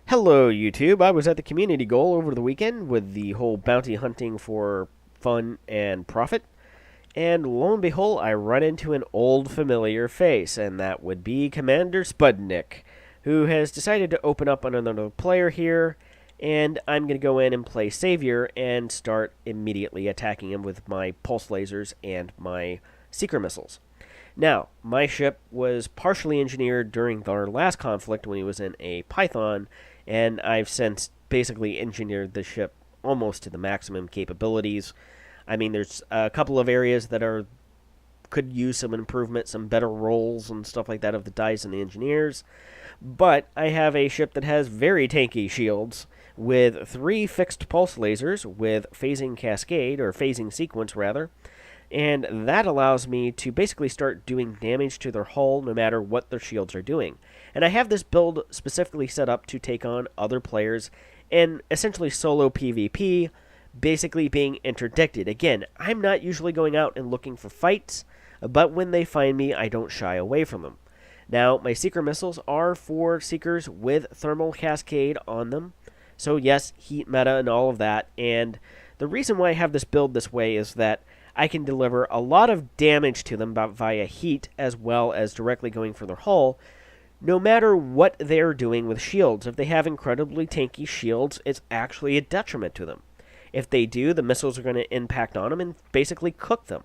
Hello, YouTube. I was at the community goal over the weekend with the whole bounty hunting for fun and profit, and lo and behold, I run into an old familiar face, and that would be Commander Spudnik, who has decided to open up on another player here, and I'm going to go in and play Savior and start immediately attacking him with my pulse lasers and my seeker missiles. Now, my ship was partially engineered during our last conflict when he was in a Python, and I've since basically engineered the ship almost to the maximum capabilities. I mean, there's a couple of areas that could use some improvement, some better rolls and stuff like that of the dice and the engineers. But I have a ship that has very tanky shields with 3 fixed pulse lasers with phasing cascade, or phasing sequence rather, and that allows me to basically start doing damage to their hull no matter what their shields are doing. And I have this build specifically set up to take on other players in essentially solo PvP, basically being interdicted. Again, I'm not usually going out and looking for fights, but when they find me, I don't shy away from them. Now, my Seeker missiles are for Seekers with thermal cascade on them. So yes, heat meta and all of that. And the reason why I have this build this way is that I can deliver a lot of damage to them via heat as well as directly going for their hull, no matter what they're doing with shields. If they have incredibly tanky shields, it's actually a detriment to them. If they do, the missiles are going to impact on them and basically cook them.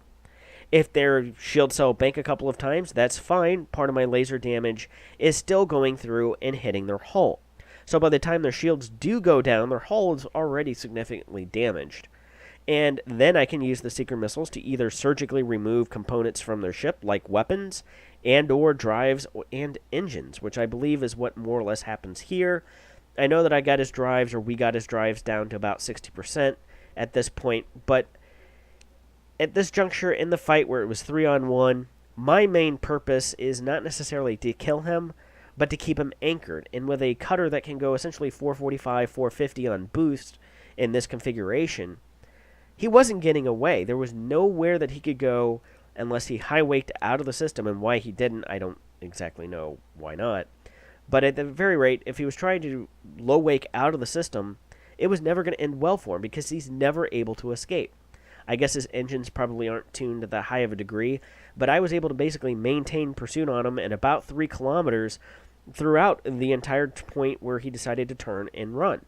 If their shield cell bank a couple of times, that's fine. Part of my laser damage is still going through and hitting their hull. So by the time their shields do go down, their hull is already significantly damaged. And then I can use the Seeker missiles to either surgically remove components from their ship, like weapons, and or drives and engines, which I believe is what more or less happens here. I know that I got his drives, or we got his drives down to about 60% at this point, but at this juncture in the fight where it was 3-on-1, my main purpose is not necessarily to kill him, but to keep him anchored. And with a cutter that can go essentially 445, 450 on boost in this configuration, he wasn't getting away. There was nowhere that he could go unless he high-waked out of the system, and why he didn't, I don't exactly know why not. But at the very rate, if he was trying to low-wake out of the system, it was never going to end well for him because he's never able to escape. I guess his engines probably aren't tuned to that high of a degree, but I was able to basically maintain pursuit on him at about 3 kilometers throughout the entire point where he decided to turn and run.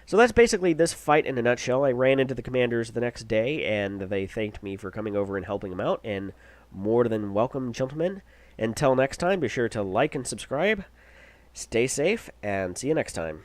So that's basically this fight in a nutshell. I ran into the commanders the next day, and they thanked me for coming over and helping them out, and more than welcome, gentlemen. Until next time, be sure to like and subscribe. Stay safe, and see you next time.